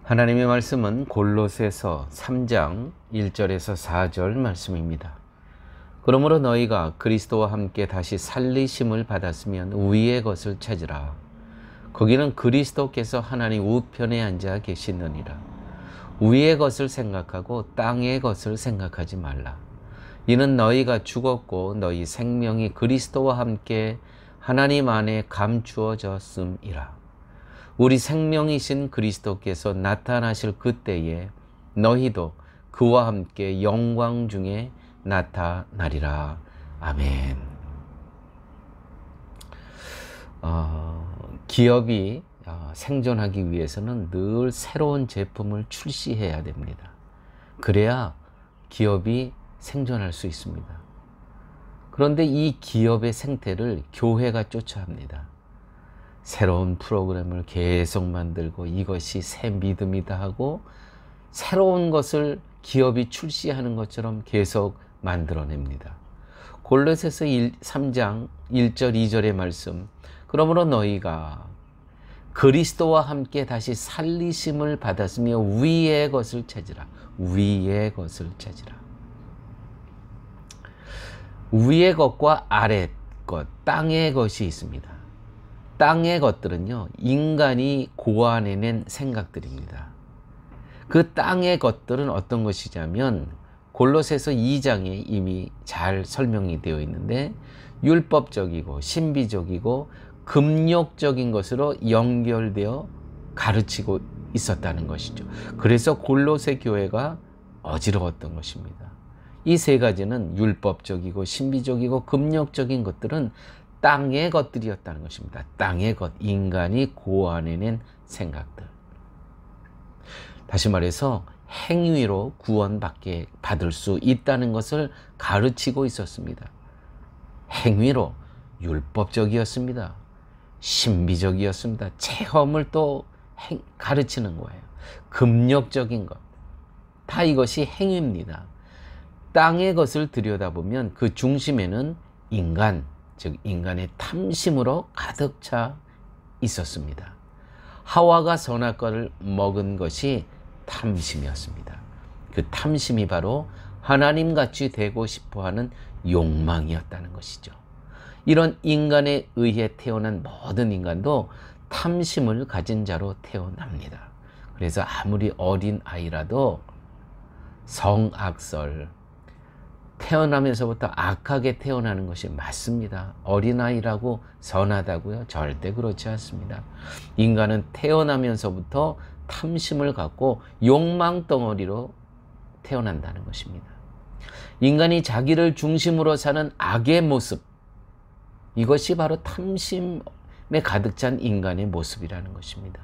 하나님의 말씀은 골로새서 3장 1절에서 4절 말씀입니다. 그러므로 너희가 그리스도와 함께 다시 살리심을 받았으면 위의 것을 찾으라. 거기는 그리스도께서 하나님 우편에 앉아 계시느니라. 위의 것을 생각하고 땅의 것을 생각하지 말라. 이는 너희가 죽었고 너희 생명이 그리스도와 함께 하나님 안에 감추어졌음이라. 우리 생명이신 그리스도께서 나타나실 그때에 너희도 그와 함께 영광 중에 나타나리라. 아멘. 기업이 생존하기 위해서는 늘 새로운 제품을 출시해야 됩니다. 그래야 기업이 생존할 수 있습니다. 그런데 이 기업의 생태를 교회가 쫓아 합니다. 새로운 프로그램을 계속 만들고 이것이 새 믿음이다 하고 새로운 것을 기업이 출시하는 것처럼 계속 만들어냅니다. 골로새서 3장 1절 2절의 말씀, 그러므로 너희가 그리스도와 함께 다시 살리심을 받았으며 위의 것을 찾으라. 위의 것을 찾으라. 위의 것과 아래 것, 땅의 것이 있습니다. 땅의 것들은요, 인간이 고안해낸 생각들입니다. 그 땅의 것들은 어떤 것이냐면 골로새서 2장에 이미 잘 설명이 되어 있는데 율법적이고 신비적이고 금욕적인 것으로 연결되어 가르치고 있었다는 것이죠. 그래서 골로새 교회가 어지러웠던 것입니다. 이 세 가지는 율법적이고 신비적이고 금욕적인 것들은 땅의 것들이었다는 것입니다. 땅의 것, 인간이 고안해낸 생각들. 다시 말해서 행위로 받을 수 있다는 것을 가르치고 있었습니다. 행위로 율법적이었습니다. 신비적이었습니다. 체험을 또 가르치는 거예요. 금욕적인 것. 다 이것이 행위입니다. 땅의 것을 들여다보면 그 중심에는 인간, 즉 인간의 탐심으로 가득 차 있었습니다. 하와가 선악과를 먹은 것이 탐심이었습니다. 그 탐심이 바로 하나님같이 되고 싶어하는 욕망이었다는 것이죠. 이런 인간에 의해 태어난 모든 인간도 탐심을 가진 자로 태어납니다. 그래서 아무리 어린 아이라도 성악설, 태어나면서부터 악하게 태어나는 것이 맞습니다. 어린아이라고 선하다고요? 절대 그렇지 않습니다. 인간은 태어나면서부터 탐심을 갖고 욕망 덩어리로 태어난다는 것입니다. 인간이 자기를 중심으로 사는 악의 모습, 이것이 바로 탐심에 가득 찬 인간의 모습이라는 것입니다.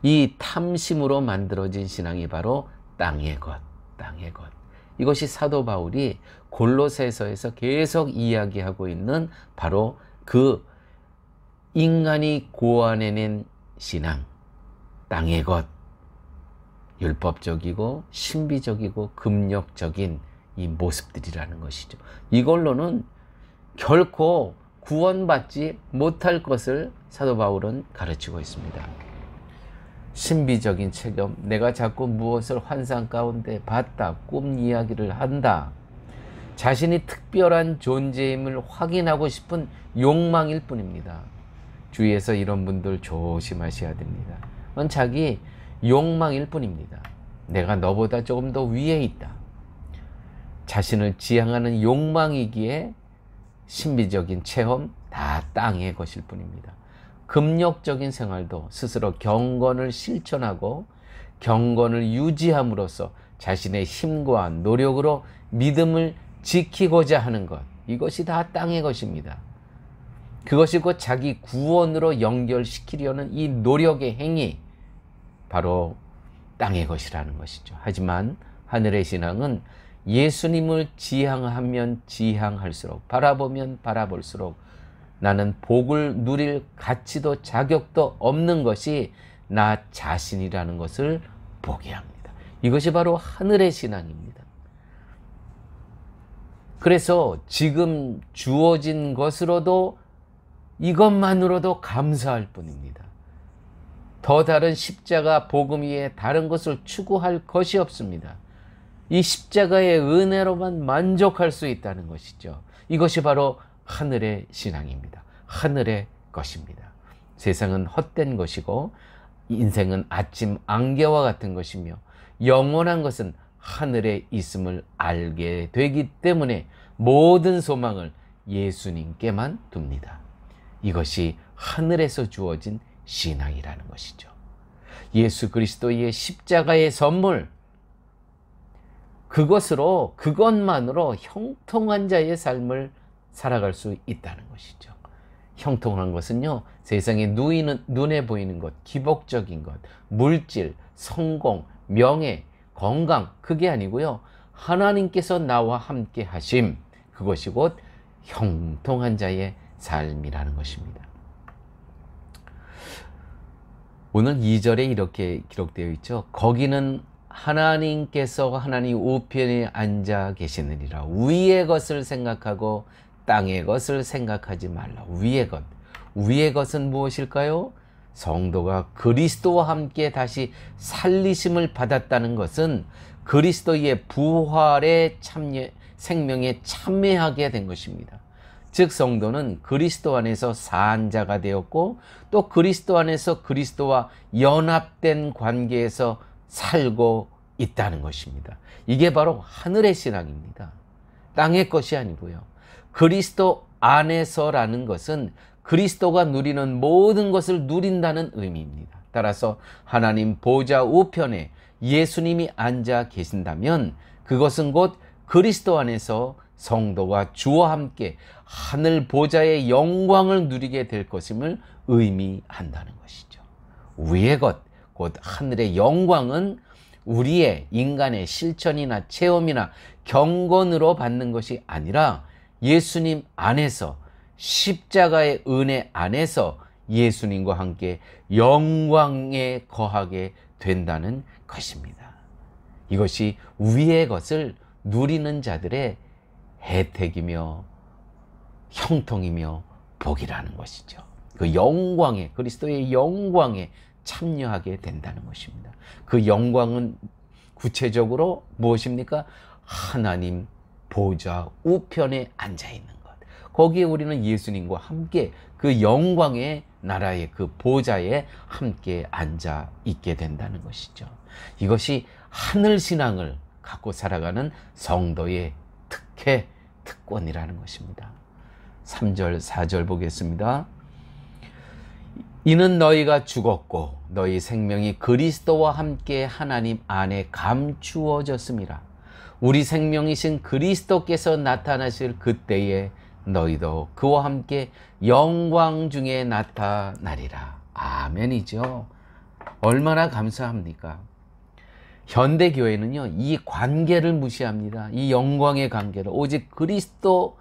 이 탐심으로 만들어진 신앙이 바로 땅의 것, 땅의 것. 이것이 사도 바울이 골로새서에서 계속 이야기하고 있는 바로 그 인간이 고안해낸 신앙, 땅의 것, 율법적이고 신비적이고 금욕적인 이 모습들이라는 것이죠. 이걸로는 결코 구원받지 못할 것을 사도 바울은 가르치고 있습니다. 신비적인 체험, 내가 자꾸 무엇을 환상 가운데 봤다, 꿈 이야기를 한다, 자신이 특별한 존재임을 확인하고 싶은 욕망일 뿐입니다. 주위에서 이런 분들 조심하셔야 됩니다. 그건 자기 욕망일 뿐입니다. 내가 너보다 조금 더 위에 있다. 자신을 지향하는 욕망이기에 신비적인 체험, 다 땅의 것일 뿐입니다. 금욕적인 생활도 스스로 경건을 실천하고 경건을 유지함으로써 자신의 힘과 노력으로 믿음을 지키고자 하는 것, 이것이 다 땅의 것입니다. 그것이 곧 자기 구원으로 연결시키려는 이 노력의 행위, 바로 땅의 것이라는 것이죠. 하지만 하늘의 신앙은 예수님을 지향하면 지향할수록, 바라보면 바라볼수록 나는 복을 누릴 가치도 자격도 없는 것이 나 자신이라는 것을 보게 합니다. 이것이 바로 하늘의 신앙입니다. 그래서 지금 주어진 것으로도 이것만으로도 감사할 뿐입니다. 더 다른 십자가 복음 위에 다른 것을 추구할 것이 없습니다. 이 십자가의 은혜로만 만족할 수 있다는 것이죠. 이것이 바로 하늘의 신앙입니다. 하늘의 것입니다. 세상은 헛된 것이고 인생은 아침 안개와 같은 것이며 영원한 것은 하늘에 있음을 알게 되기 때문에 모든 소망을 예수님께만 둡니다. 이것이 하늘에서 주어진 신앙이라는 것이죠. 예수 그리스도의 십자가의 선물, 그것만으로 형통한 자의 삶을 살아갈 수 있다는 것이죠. 형통한 것은요, 세상에 눈에 보이는 것, 기복적인 것, 물질, 성공, 명예, 건강, 그게 아니고요, 하나님께서 나와 함께 하심, 그것이 곧 형통한 자의 삶이라는 것입니다. 오늘 2절에 이렇게 기록되어 있죠. 거기는 하나님께서 하나님 우편에 앉아 계시느니라. 위의 것을 생각하고 땅의 것을 생각하지 말라. 위의 것. 위의 것은 무엇일까요? 성도가 그리스도와 함께 다시 살리심을 받았다는 것은 그리스도의 부활의 생명에 참여하게 된 것입니다. 즉 성도는 그리스도 안에서 산 자가 되었고 또 그리스도 안에서 그리스도와 연합된 관계에서 살고 있다는 것입니다. 이게 바로 하늘의 신앙입니다. 땅의 것이 아니고요. 그리스도 안에서라는 것은 그리스도가 누리는 모든 것을 누린다는 의미입니다. 따라서 하나님 보좌 우편에 예수님이 앉아 계신다면 그것은 곧 그리스도 안에서 성도가 주와 함께 하늘 보좌의 영광을 누리게 될 것임을 의미한다는 것이죠. 위의 것, 곧 하늘의 영광은 우리의 인간의 실천이나 체험이나 경건으로 받는 것이 아니라 예수님 안에서 십자가의 은혜 안에서 예수님과 함께 영광에 거하게 된다는 것입니다. 이것이 위의 것을 누리는 자들의 혜택이며 형통이며 복이라는 것이죠. 그 영광에, 그리스도의 영광에 참여하게 된다는 것입니다. 그 영광은 구체적으로 무엇입니까? 하나님 보좌 우편에 앉아 있는 것. 거기에 우리는 예수님과 함께 그 영광의 나라의 그 보좌에 함께 앉아 있게 된다는 것이죠. 이것이 하늘 신앙을 갖고 살아가는 성도의 특권이라는 것입니다. 3절, 4절 보겠습니다. 이는 너희가 죽었고 너희 생명이 그리스도와 함께 하나님 안에 감추어졌음이라. 우리 생명이신 그리스도께서 나타나실 그때에 너희도 그와 함께 영광 중에 나타나리라. 아멘이죠. 얼마나 감사합니까? 현대교회는요, 이 관계를 무시합니다. 이 영광의 관계를. 오직 그리스도를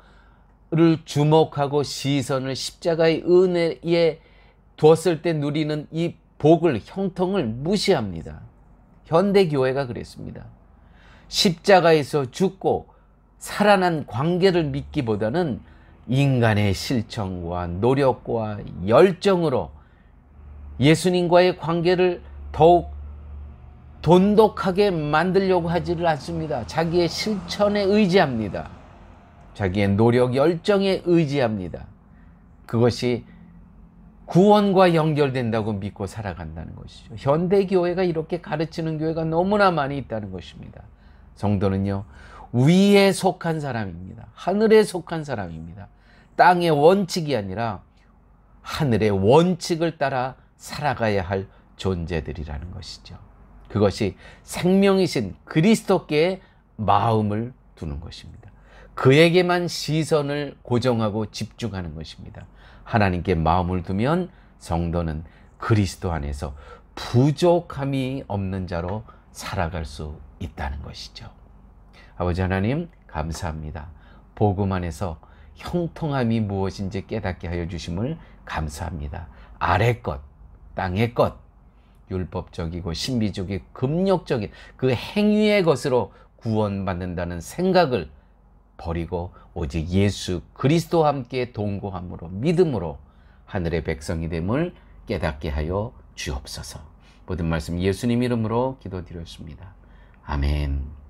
주목하고 시선을 십자가의 은혜에 두었을 때 누리는 이 복을, 형통을 무시합니다. 현대교회가 그랬습니다. 십자가에서 죽고 살아난 관계를 믿기보다는 인간의 실천과 노력과 열정으로 예수님과의 관계를 더욱 돈독하게 만들려고 하지를 않습니다. 자기의 실천에 의지합니다. 자기의 노력, 열정에 의지합니다. 그것이 구원과 연결된다고 믿고 살아간다는 것이죠. 현대교회가 이렇게 가르치는 교회가 너무나 많이 있다는 것입니다. 성도는요, 위에 속한 사람입니다. 하늘에 속한 사람입니다. 땅의 원칙이 아니라 하늘의 원칙을 따라 살아가야 할 존재들이라는 것이죠. 그것이 생명이신 그리스도께 마음을 두는 것입니다. 그에게만 시선을 고정하고 집중하는 것입니다. 하나님께 마음을 두면 성도는 그리스도 안에서 부족함이 없는 자로 살아갈 수 있다는 것이죠. 아버지 하나님, 감사합니다. 복음 안에서 형통함이 무엇인지 깨닫게 하여 주심을 감사합니다. 아래 것, 땅의 것, 율법적이고 신비적이고 금욕적인 그 행위의 것으로 구원받는다는 생각을 버리고 오직 예수 그리스도와 함께 동거함으로 믿음으로 하늘의 백성이 됨을 깨닫게 하여 주옵소서. 모든 말씀 예수님 이름으로 기도드렸습니다. 아멘.